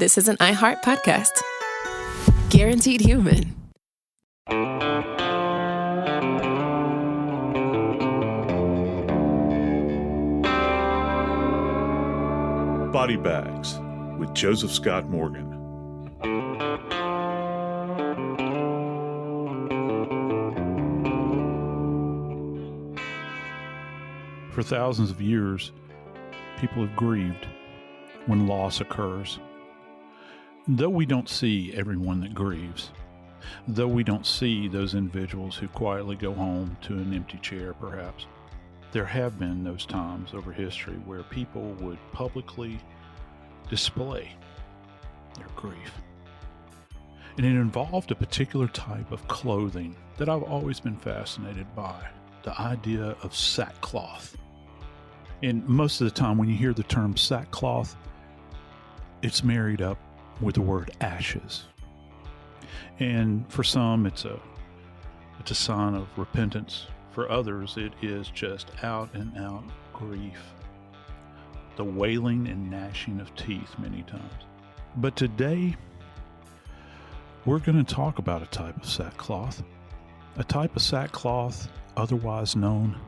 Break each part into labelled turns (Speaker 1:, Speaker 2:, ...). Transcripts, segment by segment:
Speaker 1: This is an iHeart podcast. Guaranteed human.
Speaker 2: Body Bags with Joseph Scott Morgan. For thousands of years, people have grieved when loss occurs. Though we don't see everyone that grieves, though we don't see those individuals who quietly go home to an empty chair, perhaps, there have been those times over history where people would publicly display their grief. And it involved a particular type of clothing that I've always been fascinated by, the idea of sackcloth. And most of the time when you hear the term sackcloth, it's married up with the word ashes. And for some, it's a sign of repentance. For others, it is just out and out grief. The wailing and gnashing of teeth many times. But today, we're going to talk about a type of sackcloth. A type of sackcloth otherwise known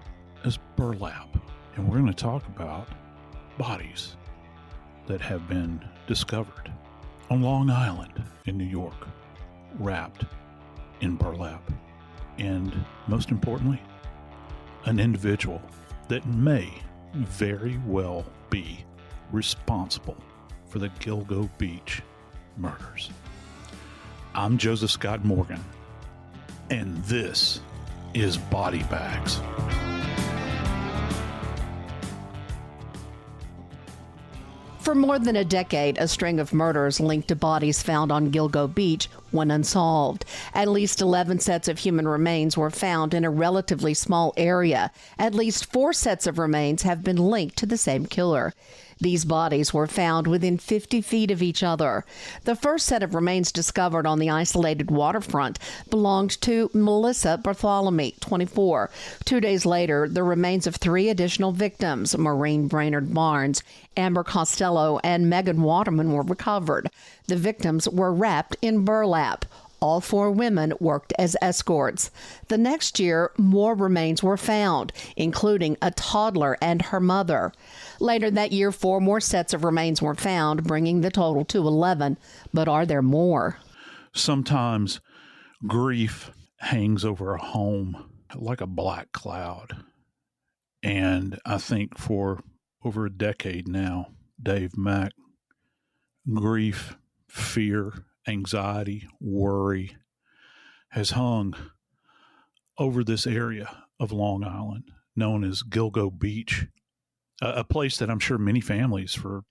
Speaker 2: as burlap. And we're going to talk about bodies that have been discovered on Long Island in New York, wrapped in burlap. And most importantly, an individual that may very well be responsible for the Gilgo Beach murders. I'm Joseph Scott Morgan, and this is Body Bags.
Speaker 3: For more than a decade, a string of murders linked to bodies found on Gilgo Beach went unsolved. At least 11 sets of human remains were found in a relatively small area. At least 4 sets of remains have been linked to the same killer. These bodies were found within 50 feet of each other. The first set of remains discovered on the isolated waterfront belonged to Melissa Barthelemy, 24. 2 days later, the remains of 3 additional victims, Maureen Brainard-Barnes, Amber Costello, and Megan Waterman, were recovered. The victims were wrapped in burlap. All 4 women worked as escorts. The next year, more remains were found, including a toddler and her mother. Later that year, 4 more sets of remains were found, bringing the total to 11. But are there more?
Speaker 2: Sometimes grief hangs over a home like a black cloud. And I think for over a decade now, Dave Mack, grief, fear, anxiety, worry has hung over this area of Long Island known as Gilgo Beach, a place that I'm sure many families for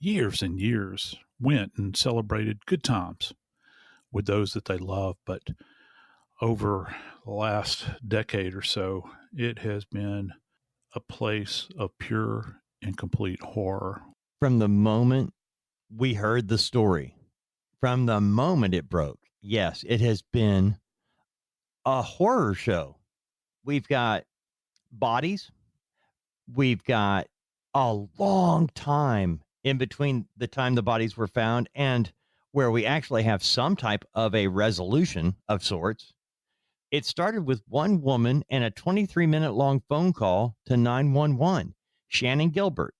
Speaker 2: years and years went and celebrated good times with those that they love. But over the last decade or so, it has been a place of pure and complete horror.
Speaker 4: From the moment we heard the story, from the moment it broke, yes, it has been a horror show. We've got bodies. We've got a long time in between the time the bodies were found and where we actually have some type of a resolution of sorts. It started with one woman and a 23-minute long phone call to 911, Shannan Gilbert.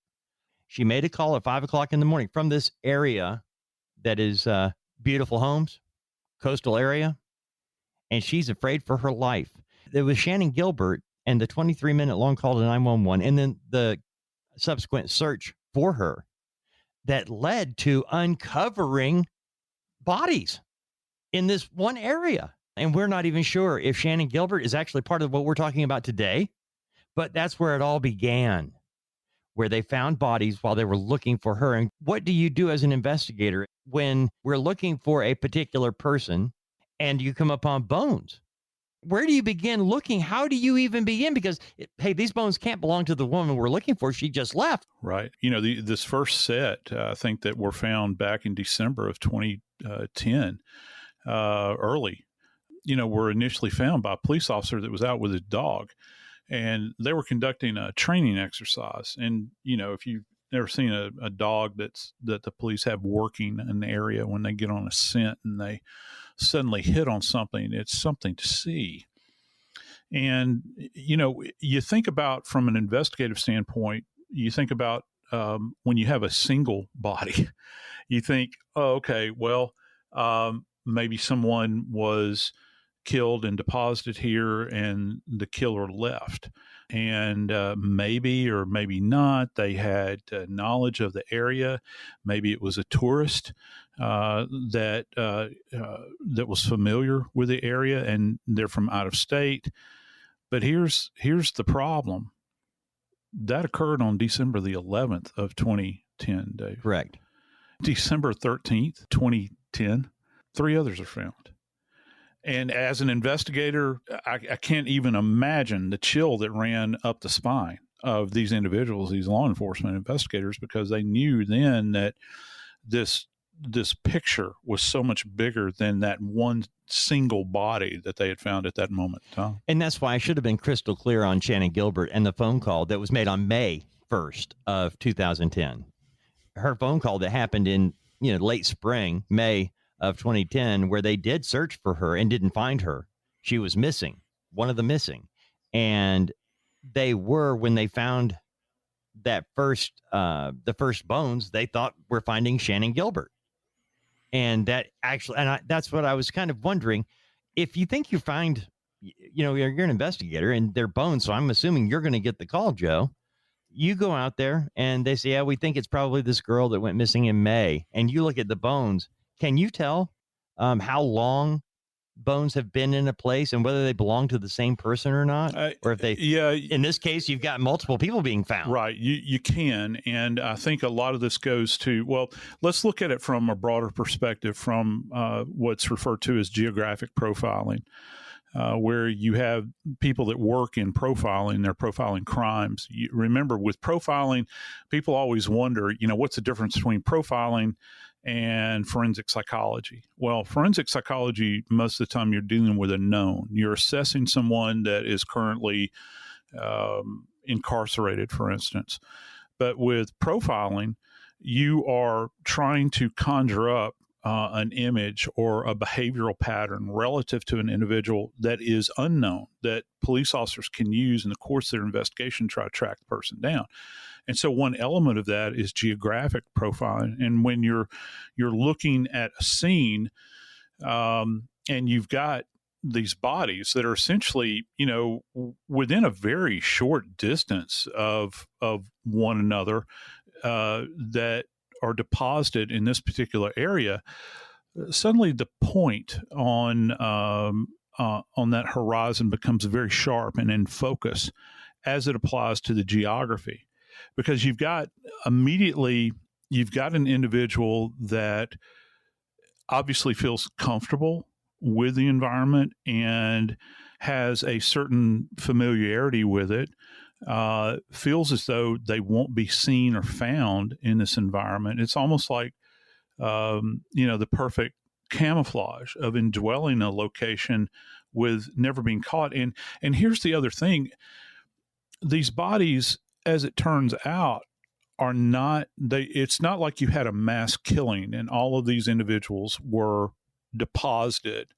Speaker 4: She made a call at 5 o'clock in the morning from this area that is beautiful homes, coastal area, and she's afraid for her life. There was Shannan Gilbert and the 23-minute long call to 911, and then the subsequent search for her that led to uncovering bodies in this one area. And we're not even sure if Shannan Gilbert is actually part of what we're talking about today, but that's where it all began, where they found bodies while they were looking for her. And what do you do as an investigator when we're looking for a particular person and you come upon bones? Where do you begin looking? How do you even begin? Because, hey, these bones can't belong to the woman we're looking for. She just left.
Speaker 2: Right. You know, this first set, I think that were found back in December of 2010, early, were initially found by a police officer that was out with his dog. And they were conducting a training exercise. And, if you ever seen a dog that the police have working an area when they get on a scent and they suddenly hit on something? It's something to see. And, you think about from an investigative standpoint, you think about when you have a single body, you think, oh, okay, well, maybe someone was killed and deposited here and the killer left. And maybe or maybe not, they had knowledge of the area. Maybe it was a tourist that was familiar with the area and they're from out of state. But here's the problem. That occurred on December the 11th of 2010, Dave.
Speaker 4: Correct.
Speaker 2: December 13th, 2010, 3 others are found. And as an investigator, I can't even imagine the chill that ran up the spine of these individuals, these law enforcement investigators, because they knew then that this picture was so much bigger than that one single body that they had found at that moment in time.
Speaker 4: And that's why I should have been crystal clear on Shannan Gilbert and the phone call that was made on May 1st of 2010. Her phone call that happened in late spring, May of 2010, where they did search for her and didn't find her. She was missing, one of the missing. And they were, when they found that the first bones, they thought we're finding Shannan Gilbert. And that actually, that's what I was kind of wondering. If you think you find, you're an investigator and they're bones, so I'm assuming you're going to get the call, Joe. You go out there and they say, yeah, we think it's probably this girl that went missing in May. And you look at the bones. Can you tell how long bones have been in a place and whether they belong to the same person or not? Or if they, in this case, you've got multiple people being found.
Speaker 2: Right. You can. And I think a lot of this goes to, well, let's look at it from a broader perspective, from what's referred to as geographic profiling, where you have people that work in profiling, they're profiling crimes. You remember, with profiling, people always wonder, what's the difference between profiling and forensic psychology? Well, forensic psychology, most of the time you're dealing with a known. You're assessing someone that is currently incarcerated, for instance. But with profiling, you are trying to conjure up an image or a behavioral pattern relative to an individual that is unknown, that police officers can use in the course of their investigation to try to track the person down. And so one element of that is geographic profiling. And when you're looking at a scene and you've got these bodies that are essentially, within a very short distance of one another, that are deposited in this particular area, suddenly the point on that horizon becomes very sharp and in focus as it applies to the geography. Because you've got an individual that obviously feels comfortable with the environment and has a certain familiarity with it, feels as though they won't be seen or found in this environment. It's almost like, the perfect camouflage of indwelling a location with never being caught. And here's the other thing. These bodies, as it turns out, are not, it's not like you had a mass killing and all of these individuals were deposited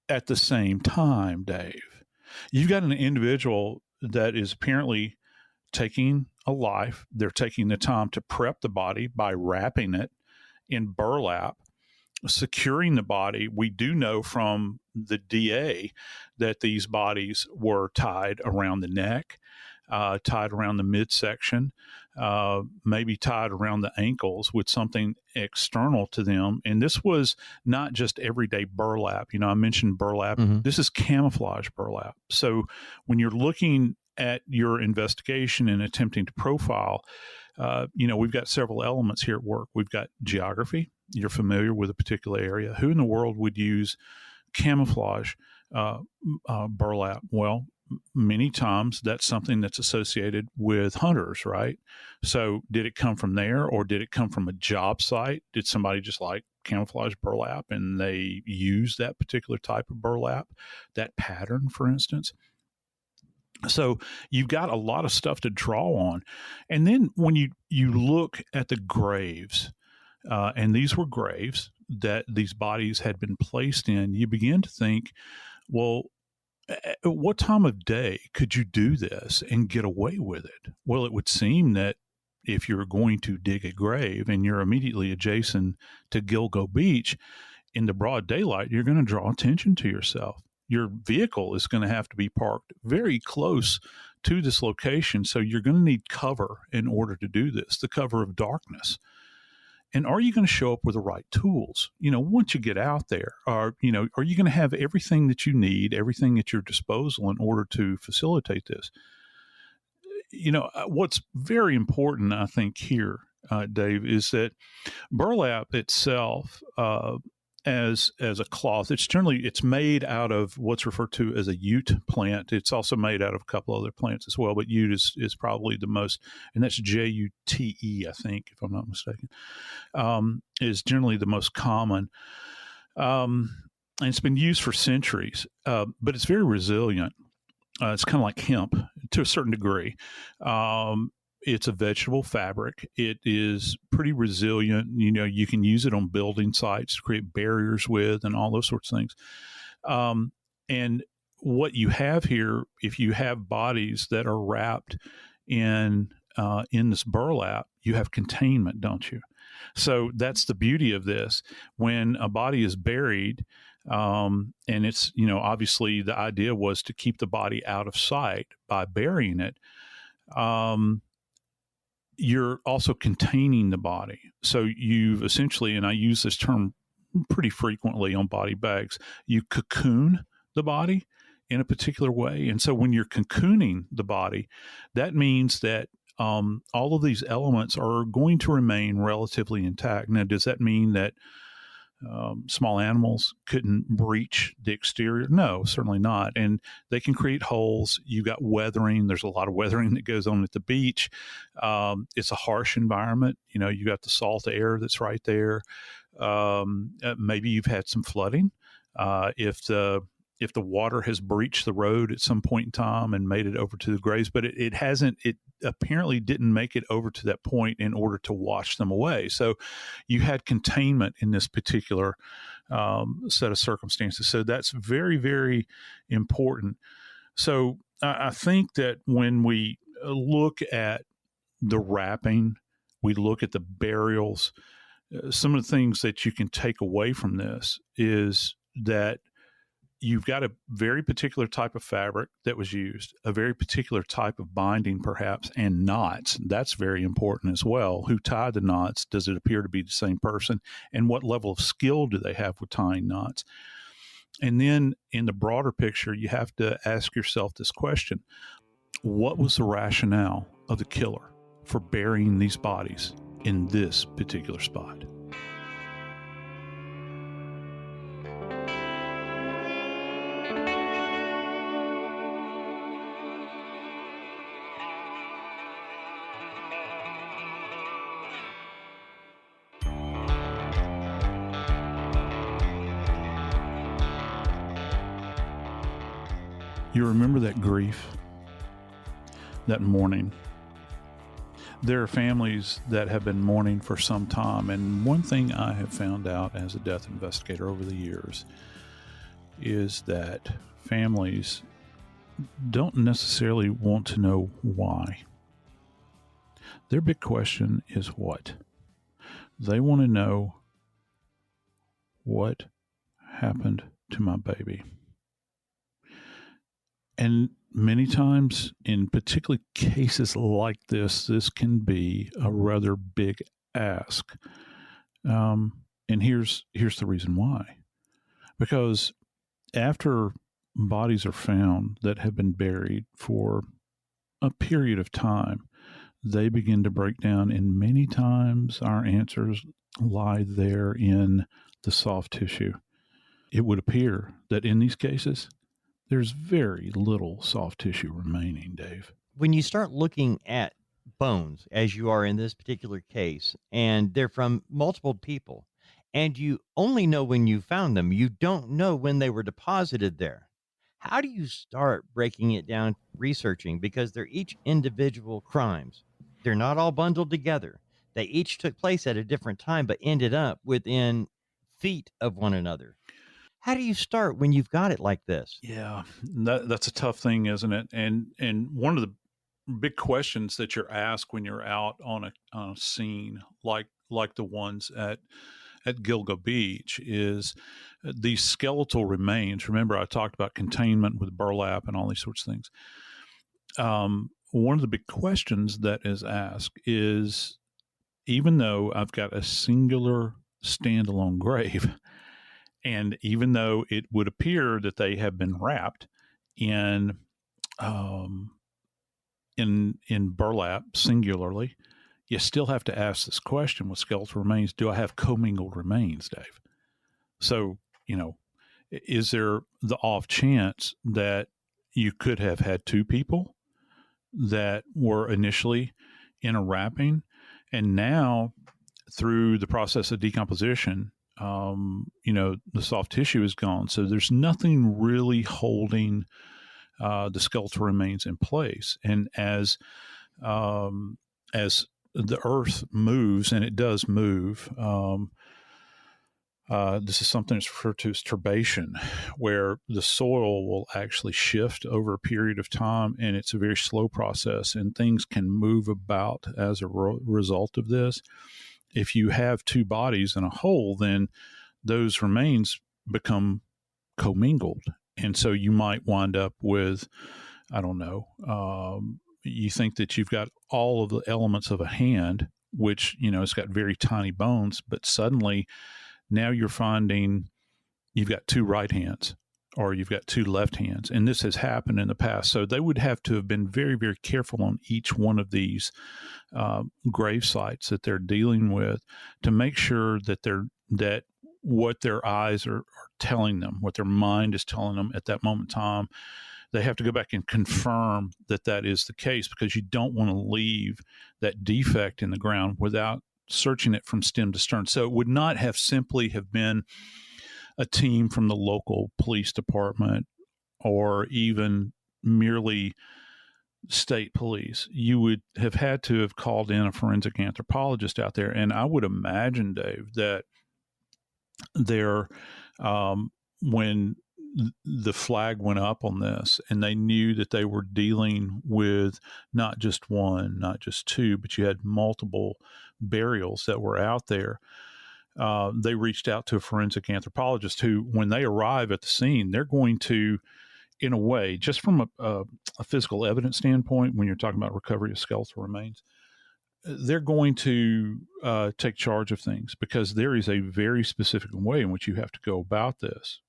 Speaker 2: at the same time, Dave. You've got an individual that is apparently taking a life. They're taking the time to prep the body by wrapping it in burlap, securing the body. We do know from the DA that these bodies were tied around the neck, tied around the midsection, maybe tied around the ankles with something external to them. And this was not just everyday burlap. I mentioned burlap. Mm-hmm. This is camouflage burlap. So when you're looking at your investigation and attempting to profile, we've got several elements here at work. We've got geography. You're familiar with a particular area. Who in the world would use camouflage burlap? Well, many times that's something that's associated with hunters, right? So did it come from there, or did it come from a job site? Did somebody just like camouflage burlap and they use that particular type of burlap, that pattern, for instance? So you've got a lot of stuff to draw on. And then when you look at the graves, and these were graves that these bodies had been placed in, you begin to think, well, at what time of day could you do this and get away with it? Well, it would seem that if you're going to dig a grave and you're immediately adjacent to Gilgo Beach in the broad daylight, you're going to draw attention to yourself. Your vehicle is going to have to be parked very close to this location. So you're going to need cover in order to do this, the cover of darkness. And are you going to show up with the right tools? Once you get out there, are you going to have everything that you need, everything at your disposal in order to facilitate this? What's very important, I think, here, Dave, is that burlap itself, as a cloth, it's made out of what's referred to as a ute plant. It's also made out of a couple other plants as well, but ute is probably the most, and that's Jute, I think, if I'm not mistaken, is generally the most common. And it's been used for centuries, but it's very resilient. It's kind of like hemp to a certain degree. It's a vegetable fabric. It is pretty resilient. You can use it on building sites to create barriers with and all those sorts of things. And what you have here, if you have bodies that are wrapped in this burlap, you have containment, don't you? So that's the beauty of this. When a body is buried, and it's, obviously the idea was to keep the body out of sight by burying it. You're also containing the body. So you've essentially, and I use this term pretty frequently on body bags, you cocoon the body in a particular way. And so when you're cocooning the body, that means that all of these elements are going to remain relatively intact. Now, does that mean that small animals couldn't breach the exterior? No, certainly not. And they can create holes. You got weathering. There's a lot of weathering that goes on at the beach. It's a harsh environment. You got the salt air that's right there. Maybe you've had some flooding. If the water has breached the road at some point in time and made it over to the graves, but it hasn't, it apparently didn't make it over to that point in order to wash them away. So you had containment in this particular set of circumstances. So that's very, very important. So I think that when we look at the wrapping, we look at the burials, some of the things that you can take away from this is that you've got a very particular type of fabric that was used, a very particular type of binding perhaps, and knots. That's very important as well. Who tied the knots? Does it appear to be the same person? And what level of skill do they have with tying knots? And then in the broader picture, you have to ask yourself this question: what was the rationale of the killer for burying these bodies in this particular spot? You remember that grief, that mourning. There are families that have been mourning for some time, and one thing I have found out as a death investigator over the years is that families don't necessarily want to know why. Their big question is what? They want to know what happened to my baby. And many times, in particular cases like this can be a rather big ask. And here's the reason why. Because after bodies are found that have been buried for a period of time, they begin to break down, and many times our answers lie there in the soft tissue. It would appear that in these cases, there's very little soft tissue remaining, Dave.
Speaker 4: When you start looking at bones, as you are in this particular case, and they're from multiple people, and you only know when you found them, you don't know when they were deposited there. How do you start breaking it down, researching? Because they're each individual crimes. They're not all bundled together. They each took place at a different time, but ended up within feet of one another. How do you start when you've got it like this?
Speaker 2: Yeah, that's a tough thing, isn't it? And one of the big questions that you're asked when you're out on a scene like the ones at Gilgo Beach is these skeletal remains. Remember, I talked about containment with burlap and all these sorts of things. One of the big questions that is asked is, even though I've got a singular standalone grave, and even though it would appear that they have been wrapped in burlap singularly, you still have to ask this question with skeletal remains: do I have commingled remains, Dave? So, is there the off chance that you could have had two people that were initially in a wrapping, and now through the process of decomposition, the soft tissue is gone. So there's nothing really holding the skeletal remains in place. And as the earth moves, and it does move, this is something that's referred to as turbation, where the soil will actually shift over a period of time, and it's a very slow process, and things can move about as a result of this. If you have two bodies in a hole, then those remains become commingled. And so you might wind up with, I don't know, you think that you've got all of the elements of a hand, which, it's got very tiny bones, but suddenly now you're finding you've got two right hands, or you've got two left hands. And this has happened in the past. So they would have to have been very, very careful on each one of these grave sites that they're dealing with to make sure that what their eyes are telling them, what their mind is telling them at that moment in time, they have to go back and confirm that is the case, because you don't want to leave that defect in the ground without searching it from stem to stern. So it would not have simply have been a team from the local police department or even merely state police. You would have had to have called in a forensic anthropologist out there. And I would imagine, Dave, that when the flag went up on this and they knew that they were dealing with not just one, not just two, but you had multiple burials that were out there, they reached out to a forensic anthropologist who, when they arrive at the scene, they're going to, in a way, just from a physical evidence standpoint, when you're talking about recovery of skeletal remains, they're going to take charge of things, because there is a very specific way in which you have to go about this.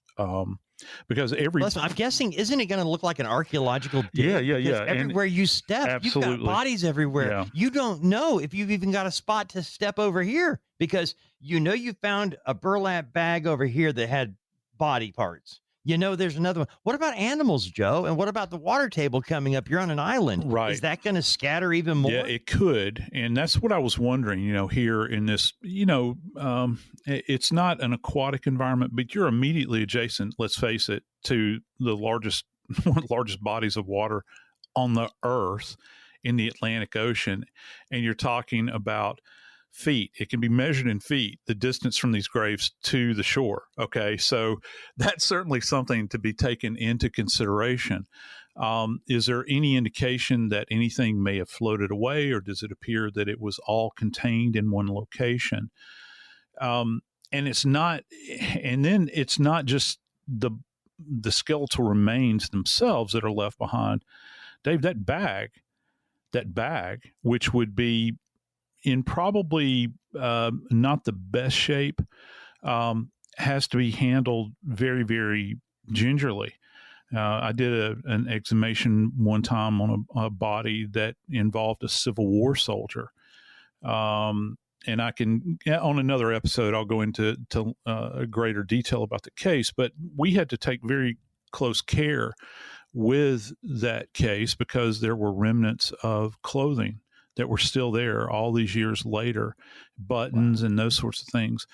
Speaker 2: Because
Speaker 4: I'm guessing, isn't it going to look like an archecological dig?
Speaker 2: Yeah.
Speaker 4: Everywhere you step,
Speaker 2: absolutely.
Speaker 4: You've got bodies everywhere. Yeah. You don't know if you've even got a spot to step over here, because you found a burlap bag over here that had body parts. There's another one. What about animals, Joe? And what about the water table coming up? You're on an island.
Speaker 2: Right.
Speaker 4: Is that going to scatter even more?
Speaker 2: Yeah, it could. And that's what I was wondering, here in this, it's not an aquatic environment, but you're immediately adjacent, let's face it, to one of the largest bodies of water on the earth in the Atlantic Ocean. And you're talking about feet. It can be measured in feet, the distance from these graves to the shore. Okay. So that's certainly something to be taken into consideration. Is there any indication that anything may have floated away, or does it appear that it was all contained in one location? And it's not just the skeletal remains themselves that are left behind. Dave, that bag, which would be in probably not the best shape, has to be handled very, very gingerly. I did an exhumation one time on a body that involved a Civil War soldier. And I can, on another episode, I'll go into greater detail about the case, but we had to take very close care with that case because there were remnants of clothing that were still there all these years later, buttons and those sorts of things.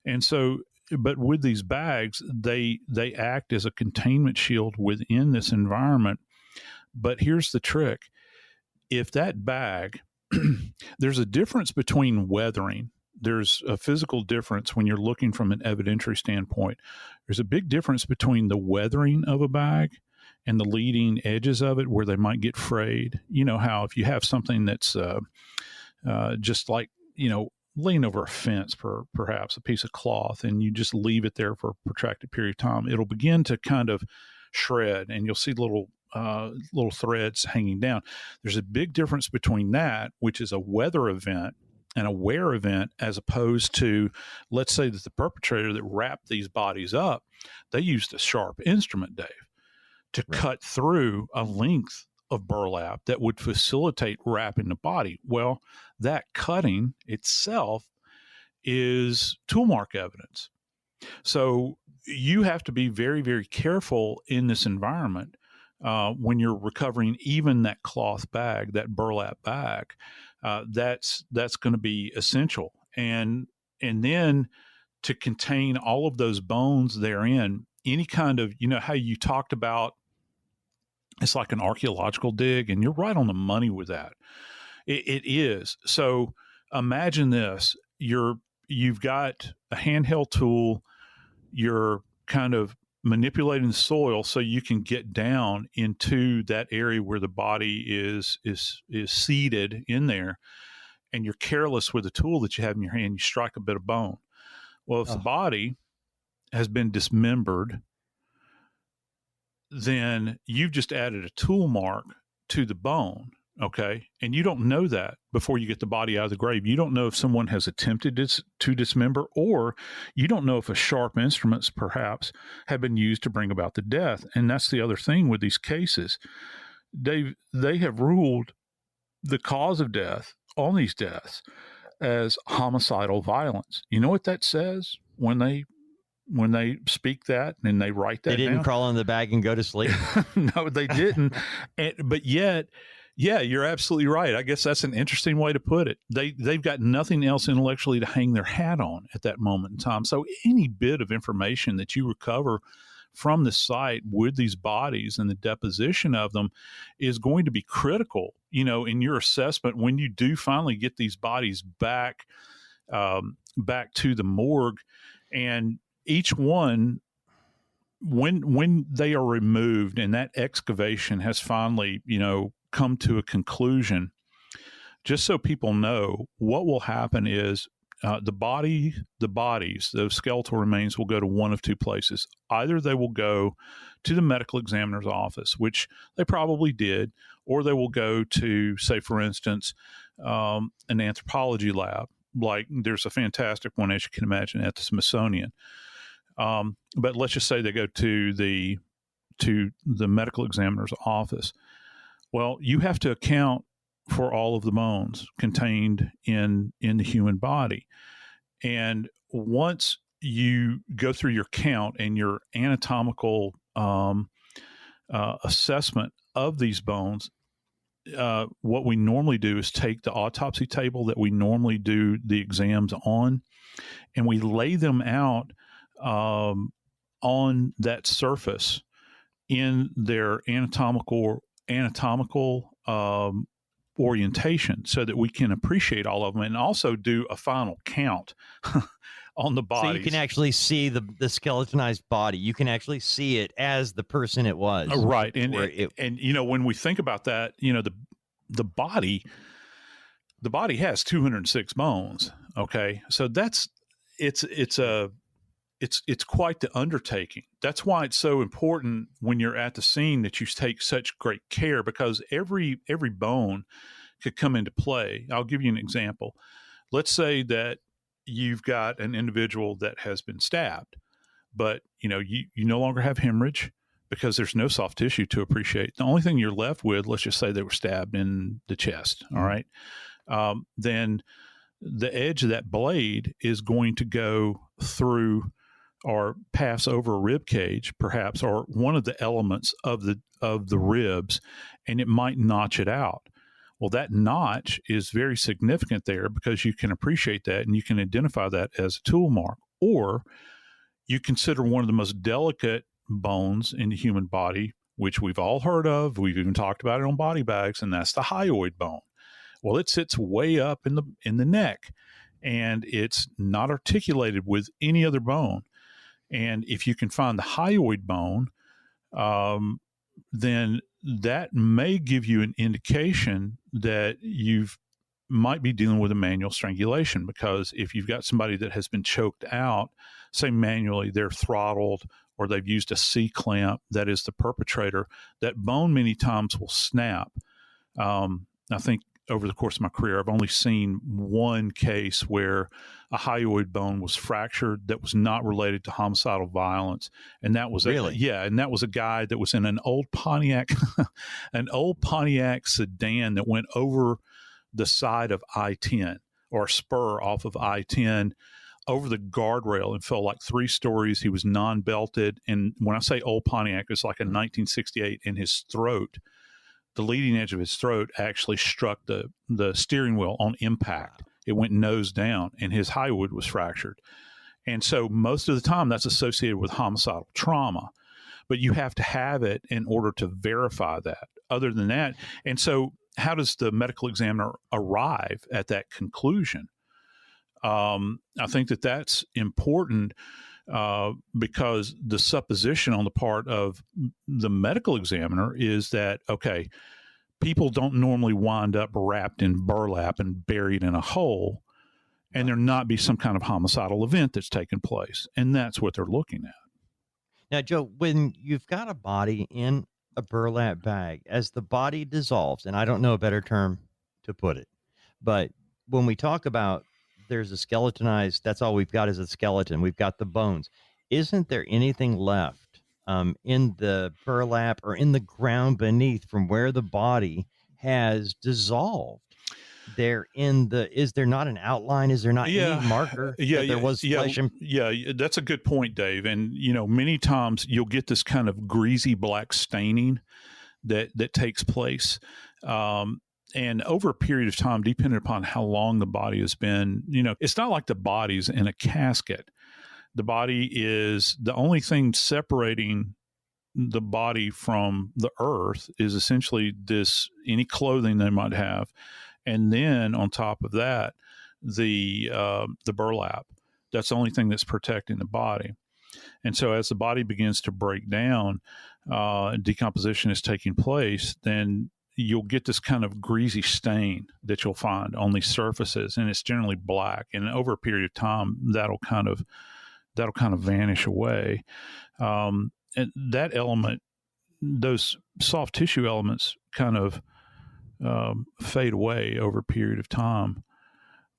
Speaker 2: And so but with these bags, they act as a containment shield within this environment. But here's the trick. If that bag, there's a difference between weathering. There's a physical difference when you're looking from an evidentiary standpoint. There's a big difference between the weathering of a bag and the leading edges of it where they might get frayed. You know how if you have something that's just like, laying over a fence, perhaps a piece of cloth, and you just leave it there for a protracted period of time, it'll begin to kind of shred, and you'll see little threads hanging down. There's a big difference between that, which is a weather event, and a wear event, as opposed to, let's say that the perpetrator that wrapped these bodies up, they used a sharp instrument, Dave, to cut through a length of burlap that would facilitate wrapping the body. Well, that cutting itself is tool mark evidence. So you have to be very, very careful in this environment when you're recovering even that cloth bag, that burlap bag. That's going to be essential. And then to contain all of those bones therein, any kind of, how you talked about, it's like an archaeological dig, and you're right on the money with that. It is. So imagine this: you've got a handheld tool. You're kind of manipulating the soil so you can get down into that area where the body is seated in there, and you're careless with the tool that you have in your hand. You strike a bit of bone. Well, if the body has been dismembered, then you've just added a tool mark to the bone, okay? And you don't know that before you get the body out of the grave. You don't know if someone has attempted to dismember, or you don't know if a sharp instruments perhaps have been used to bring about the death. And that's the other thing with these cases. They have ruled the cause of death on these deaths as homicidal violence. You know what that says when they speak that and they write that?
Speaker 4: They didn't
Speaker 2: down?
Speaker 4: crawl in the bag and go to sleep.
Speaker 2: No, they didn't. But yet, yeah, you're absolutely right. I guess that's an interesting way to put it. They've got nothing else intellectually to hang their hat on at that moment in time. So any bit of information that you recover from the site with these bodies and the deposition of them is going to be critical, in your assessment when you do finally get these bodies back to the morgue. And each one, when they are removed and that excavation has finally, come to a conclusion, just so people know, what will happen is the bodies, those skeletal remains will go to one of two places. Either they will go to the medical examiner's office, which they probably did, or they will go to, say, for instance, an anthropology lab. Like there's a fantastic one, as you can imagine, at the Smithsonian. But let's just say they go to the medical examiner's office. Well, you have to account for all of the bones contained in the human body. And once you go through your count and your anatomical assessment of these bones, what we normally do is take the autopsy table that we normally do the exams on, and we lay them out on that surface in their anatomical orientation, so that we can appreciate all of them, and also do a final count on the body.
Speaker 4: So you can actually see the skeletonized body. You can actually see it as the person it was.
Speaker 2: Right. And when we think about that, the body has 206 bones. Okay. So it's quite the undertaking. That's why it's so important when you're at the scene that you take such great care, because every bone could come into play. I'll give you an example. Let's say that you've got an individual that has been stabbed, but you no longer have hemorrhage because there's no soft tissue to appreciate. The only thing you're left with, let's just say they were stabbed in the chest. All right. Then the edge of that blade is going to go through or pass over a rib cage, perhaps, or one of the elements of the ribs, and it might notch it out. Well, that notch is very significant there because you can appreciate that and you can identify that as a tool mark. Or you consider one of the most delicate bones in the human body, which we've all heard of. We've even talked about it on body bags, and that's the hyoid bone. Well, it sits way up in the neck, and it's not articulated with any other bone. And if you can find the hyoid bone, then that may give you an indication that you've might be dealing with a manual strangulation, because if you've got somebody that has been choked out, say manually, they're throttled or they've used a C-clamp, that is the perpetrator, that bone many times will snap. I think over the course of my career, I've only seen one case where a hyoid bone was fractured that was not related to homicidal violence. And that was and that was a guy that was in an old Pontiac, sedan that went over the side of I-10, or spur off of I-10, over the guardrail, and fell like 3 stories. He was non-belted. And when I say old Pontiac, it's like a 1968, in his throat. The leading edge of his throat actually struck the steering wheel on impact. It went nose down, and his hyoid was fractured. And so most of the time that's associated with homicidal trauma, but you have to have it in order to verify that. Other than that, and so how does the medical examiner arrive at that conclusion? I think that that's important, because the supposition on the part of the medical examiner is that, okay, people don't normally wind up wrapped in burlap and buried in a hole, and there not be some kind of homicidal event that's taken place. And that's what they're looking at.
Speaker 4: Now, Joe, when you've got a body in a burlap bag, as the body dissolves, and I don't know a better term to put it, but when we talk about there's a skeletonized, that's all we've got is a skeleton. We've got the bones. Isn't there anything left in the burlap or in the ground beneath from where the body has dissolved? Is there not an outline? Is there not any marker that there was flesh?
Speaker 2: That's a good point, Dave. And, many times you'll get this kind of greasy black staining that takes place. And over a period of time, depending upon how long the body has been, it's not like the body's in a casket. The body is the only thing separating the body from the earth is essentially any clothing they might have. And then on top of that, the burlap. That's the only thing that's protecting the body. And so as the body begins to break down, decomposition is taking place, then you'll get this kind of greasy stain that you'll find on these surfaces, and it's generally black. And over a period of time, that'll kind of vanish away. And that element, those soft tissue elements, kind of fade away over a period of time.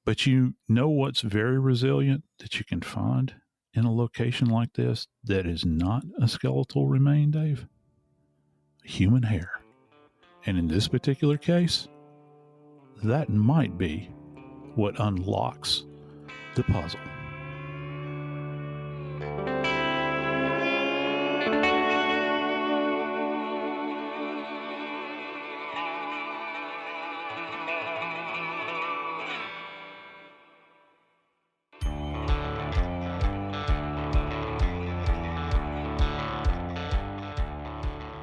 Speaker 2: But what's very resilient that you can find in a location like this that is not a skeletal remain, Dave? Human hair. And in this particular case, that might be what unlocks the puzzle.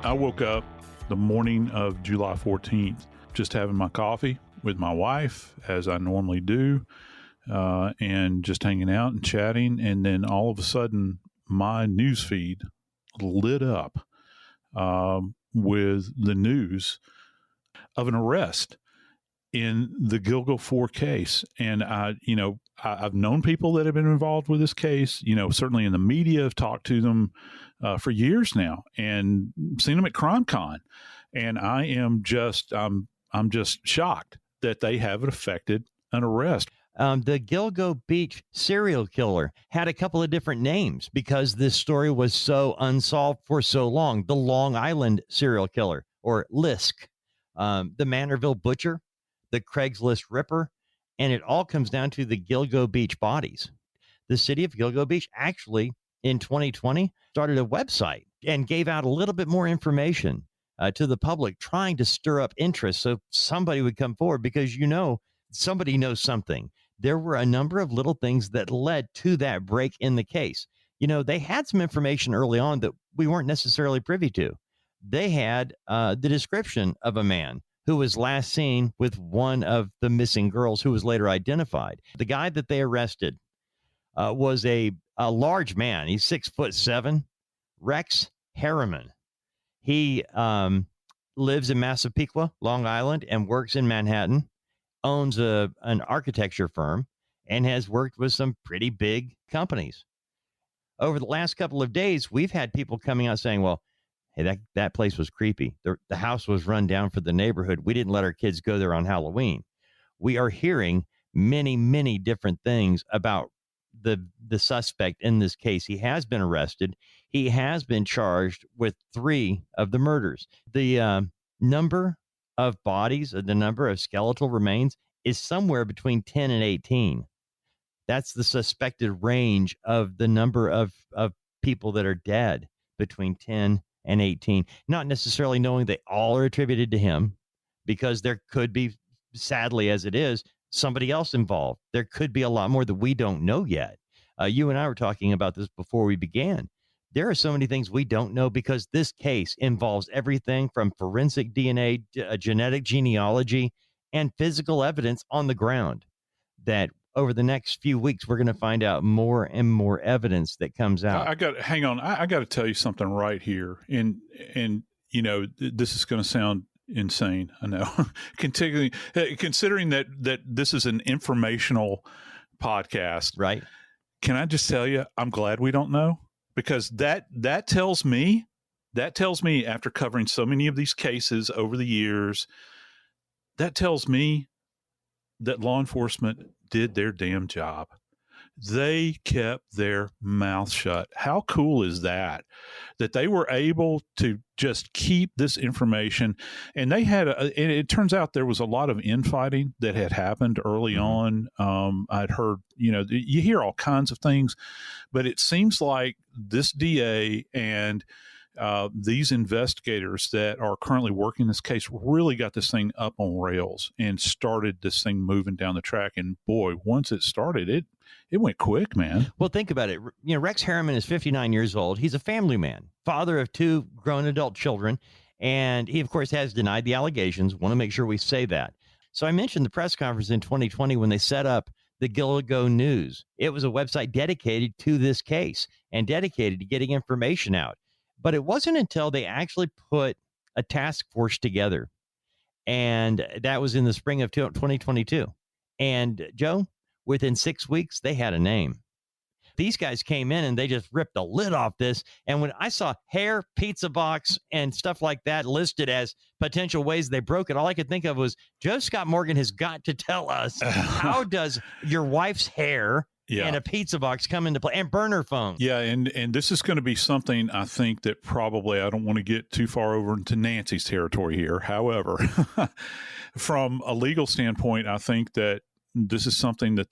Speaker 2: I woke up the morning of July 14th, just having my coffee with my wife, as I normally do, and just hanging out and chatting. And then all of a sudden, my news feed lit up with the news of an arrest in the Gilgo Four case. And I've known people that have been involved with this case, certainly in the media. I've talked to them for years now and seen them at CrimeCon. And I'm just shocked that they haven't effected an arrest.
Speaker 4: The Gilgo Beach serial killer had a couple of different names because this story was so unsolved for so long. The Long Island serial killer, or Lisk, the Manorville butcher, the Craigslist ripper, and it all comes down to the Gilgo Beach bodies. The city of Gilgo Beach actually, in 2020, started a website and gave out a little bit more information to the public, trying to stir up interest so somebody would come forward, because somebody knows something. There were a number of little things that led to that break in the case. they had some information early on that we weren't necessarily privy to. They had the description of a man who was last seen with one of the missing girls who was later identified. The guy that they arrested was a large man. He's 6'7", Rex Heuermann. He lives in Massapequa, Long Island, and works in Manhattan, owns an architecture firm, and has worked with some pretty big companies. Over the last couple of days, we've had people coming out saying, well, hey, that place was creepy. The house was run down for the neighborhood. We didn't let our kids go there on Halloween. We are hearing many, many different things about the suspect in this case. He has been arrested. He has been charged with 3 of the murders. The number of bodies, the number of skeletal remains is somewhere between 10 and 18. That's the suspected range of the number of people that are dead, between 10 and 18. Not necessarily knowing they all are attributed to him, because there could be, sadly as it is, somebody else involved. There could be a lot more that we don't know yet. You and I were talking about this before we began. There are so many things we don't know because this case involves everything from forensic DNA, genetic genealogy, and physical evidence on the ground that over the next few weeks, we're going to find out more and more evidence that comes out.
Speaker 2: Hang on. I got to tell you something right here. And this is going to sound insane. I know. Considering that this is an informational podcast,
Speaker 4: right?
Speaker 2: Can I just tell you, I'm glad we don't know, because that tells me after covering so many of these cases over the years, that tells me that law enforcement did their damn job. They kept their mouth shut. How cool is that they were able to just keep this information? And they had, and it turns out there was a lot of infighting that had happened early on. I'd heard, you hear all kinds of things, but it seems like this DA and these investigators that are currently working this case really got this thing up on rails and started this thing moving down the track. And boy, once it started, it went quick, man.
Speaker 4: Well, think about it. Rex Heuermann is 59 years old. He's a family man, father of 2 grown adult children. And he, of course, has denied the allegations. Want to make sure we say that. So I mentioned the press conference in 2020 when they set up the Gilgo News. It was a website dedicated to this case and dedicated to getting information out. But it wasn't until they actually put a task force together, and that was in the spring of 2022. And Joe, within 6 weeks, they had a name. These guys came in and they just ripped the lid off this. And when I saw hair, pizza box, and stuff like that listed as potential ways they broke it, all I could think of was Joe Scott Morgan has got to tell us, how does your wife's hair and a pizza box come into play, and burner phone?
Speaker 2: Yeah, and this is going to be something I think that probably, I don't want to get too far over into Nancy's territory here. However, from a legal standpoint, I think that this is something that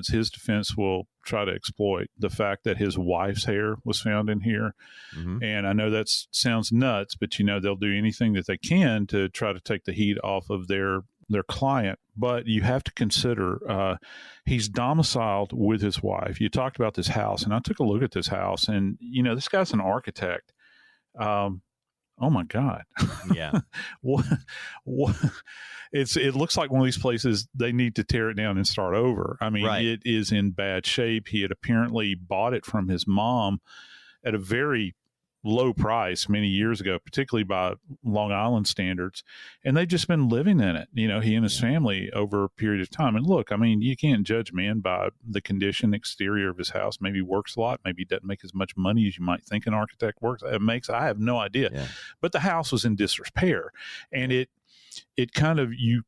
Speaker 2: his defense will try to exploit. The fact that his wife's hair was found in here. Mm-hmm. And I know that sounds nuts, but they'll do anything that they can to try to take the heat off of their client. But you have to consider he's domiciled with his wife. You talked about this house, and I took a look at this house, and this guy's an architect. Oh my God.
Speaker 4: Yeah.
Speaker 2: what it looks like one of these places they need to tear it down and start over. I mean, right. It is in bad shape. He had apparently bought it from his mom at a very low price many years ago, particularly by Long Island standards. And they've just been living in it, he and his family, over a period of time. And look, I mean, you can't judge man by the condition exterior of his house. Maybe he works a lot. Maybe he doesn't make as much money as you might think an architect I have no idea. Yeah. But the house was in disrepair, and you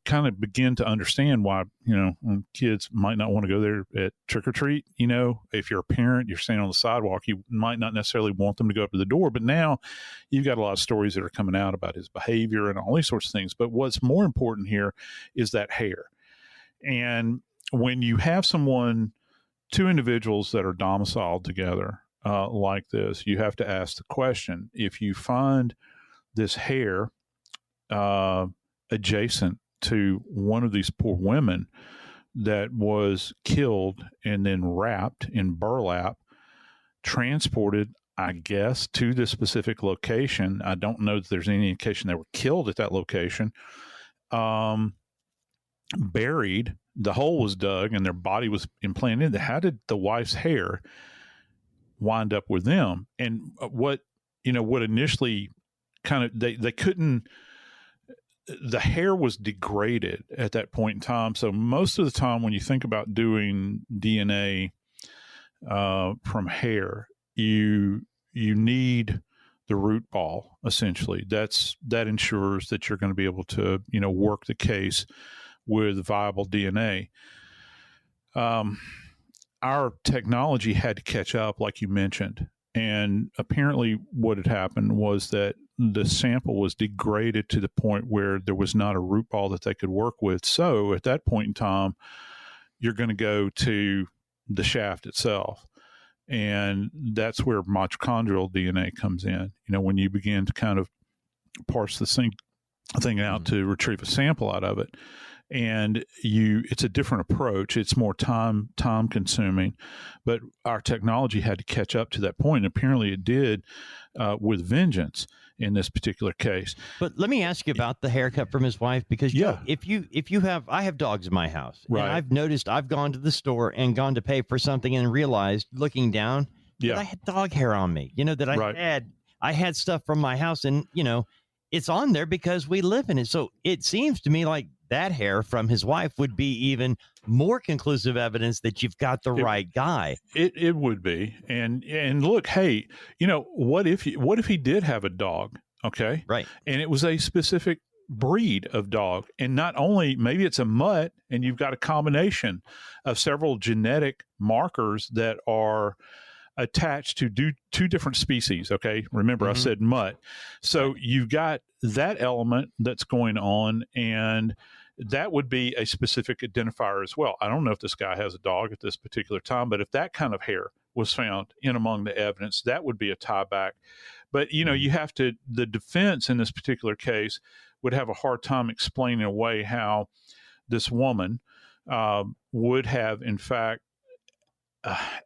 Speaker 2: kind of begin to understand why, kids might not want to go there at trick or treat. If you're a parent, you're standing on the sidewalk, you might not necessarily want them to go up to the door. But now you've got a lot of stories that are coming out about his behavior and all these sorts of things. But what's more important here is that hair. And when you have 2 individuals that are domiciled together like this, you have to ask the question, if you find this hair adjacent to one of these poor women that was killed and then wrapped in burlap transported, I guess, to this specific location. I don't know that there's any indication they were killed at that location. Buried, the hole was dug, and their body was implanted. How did the wife's hair wind up with them? And what initially kind of they couldn't. The hair was degraded at that point in time. So most of the time, when you think about doing DNA from hair, you need the root ball. Essentially, that ensures that you're going to be able to work the case with viable DNA. Our technology had to catch up, like you mentioned, and apparently, what had happened was that the sample was degraded to the point where there was not a root ball that they could work with. So at that point in time, you're going to go to the shaft itself. And that's where mitochondrial DNA comes in. When you begin to kind of parse the thing out to retrieve a sample out of it. And it's a different approach. It's more time consuming, but our technology had to catch up to that point. And apparently it did with vengeance in this particular case.
Speaker 4: But let me ask you about the haircut from his wife, because if you have, I have dogs in my house, right? And I've noticed I've gone to the store and gone to pay for something and realized looking down that I had dog hair on me, that I had stuff from my house, and it's on there because we live in it. So it seems to me like that hair from his wife would be even more conclusive evidence that you've got the right guy.
Speaker 2: It would be. And look, hey, what if he did have a dog? Okay.
Speaker 4: Right.
Speaker 2: And it was a specific breed of dog. And not only, maybe it's a mutt, and you've got a combination of several genetic markers that are attached to two different species. Okay. Remember, I said mutt. So you've got that element that's going on, and that would be a specific identifier as well. I don't know if this guy has a dog at this particular time, but if that kind of hair was found in among the evidence, that would be a tie back. But, you have to, the defense in this particular case would have a hard time explaining away how this woman would have, in fact,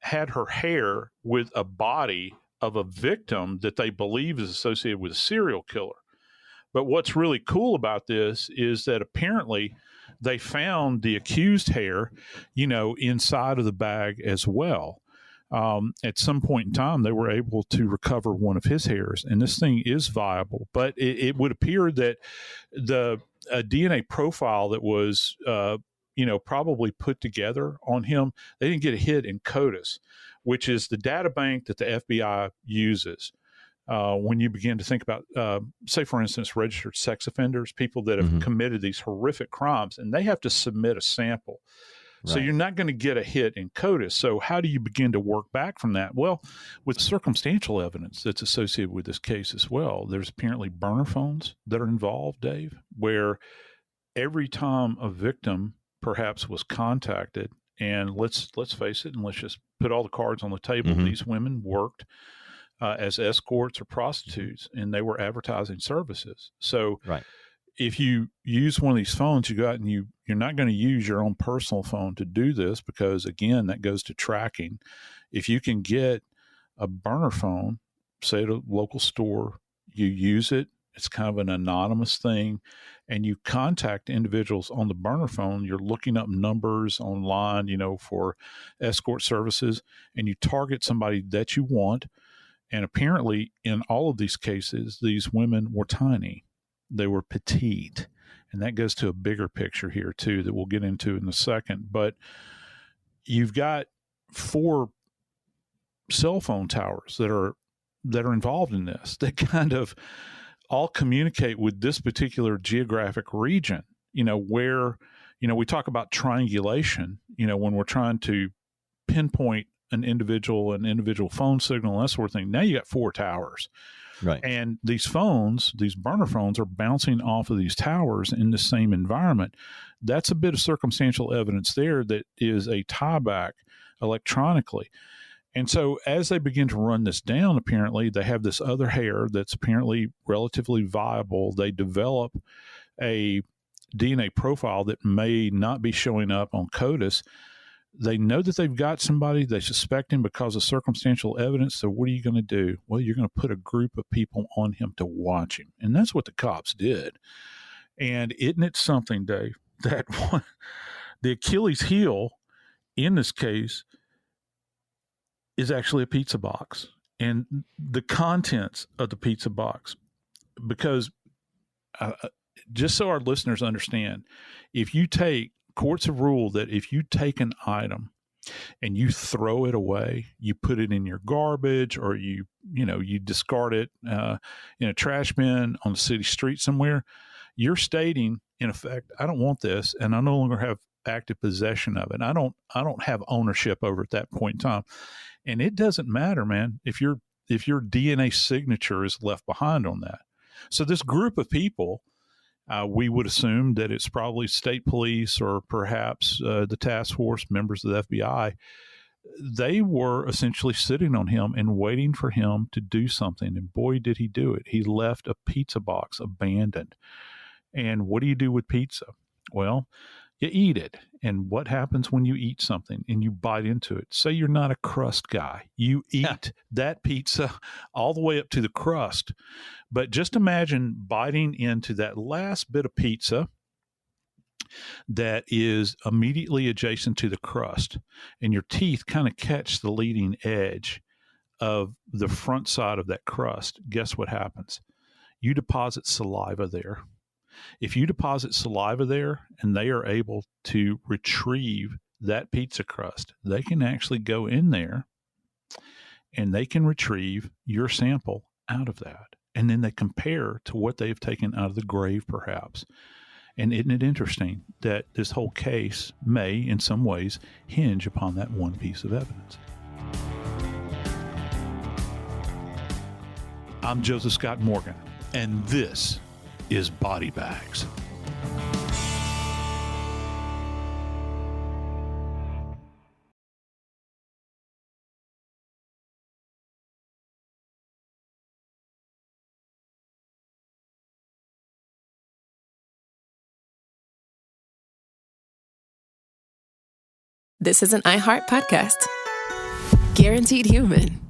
Speaker 2: had her hair with a body of a victim that they believe is associated with a serial killer. But what's really cool about this is that apparently they found the accused hair, inside of the bag as well. At some point in time, they were able to recover one of his hairs, and this thing is viable. But it would appear that the DNA profile that was, probably put together on him, they didn't get a hit in CODIS, which is the data bank that the FBI uses. When you begin to think about, say, for instance, registered sex offenders, people that have committed these horrific crimes, and they have to submit a sample. Right. So you're not going to get a hit in CODIS. So how do you begin to work back from that? Well, with circumstantial evidence that's associated with this case as well, there's apparently burner phones that are involved, Dave, where every time a victim perhaps was contacted, and let's face it, and let's just put all the cards on the table, these women worked as escorts or prostitutes, and they were advertising services. So if you use one of these phones, you go out and you're not going to use your own personal phone to do this, because, again, that goes to tracking. If you can get a burner phone, say at a local store, you use it, it's kind of an anonymous thing, and you contact individuals on the burner phone, you're looking up numbers online, for escort services, and you target somebody that you want. And apparently, in all of these cases, these women were tiny. They were petite. And that goes to a bigger picture here, too, that we'll get into in a second. But you've got 4 cell phone towers that are involved in this, that kind of all communicate with this particular geographic region, where, we talk about triangulation, when we're trying to pinpoint an individual phone signal and that sort of thing. Now you got 4 towers.
Speaker 4: Right.
Speaker 2: And these phones, these burner phones, are bouncing off of these towers in the same environment. That's a bit of circumstantial evidence there that is a tie back electronically. And so as they begin to run this down, apparently they have this other hair that's apparently relatively viable. They develop a DNA profile that may not be showing up on CODIS. They know that they've got somebody. They suspect him because of circumstantial evidence. So what are you going to do? Well, you're going to put a group of people on him to watch him. And that's what the cops did. And isn't it something, Dave, that the Achilles heel in this case is actually a pizza box and the contents of the pizza box. Because just so our listeners understand, if you take, courts have ruled that if you take an item and you throw it away, you put it in your garbage, or you discard it in a trash bin on the city street somewhere, you're stating, in effect, I don't want this, and I no longer have active possession of it. I don't have ownership over at that point in time. And it doesn't matter, man, if your DNA signature is left behind on that. So this group of people, we would assume that it's probably state police or perhaps the task force, members of the FBI. They were essentially sitting on him and waiting for him to do something. And boy, did he do it. He left a pizza box abandoned. And what do you do with pizza? Well, you eat it. And what happens when you eat something and you bite into it? Say you're not a crust guy. You eat that pizza all the way up to the crust. But just imagine biting into that last bit of pizza that is immediately adjacent to the crust, and your teeth kind of catch the leading edge of the front side of that crust. Guess what happens? You deposit saliva there. If you deposit saliva there and they are able to retrieve that pizza crust, they can actually go in there and they can retrieve your sample out of that. And then they compare to what they've taken out of the grave, perhaps. And isn't it interesting that this whole case may, in some ways, hinge upon that one piece of evidence? I'm Joseph Scott Morgan, and this is Body Bags.
Speaker 1: This is an iHeart podcast. Guaranteed human.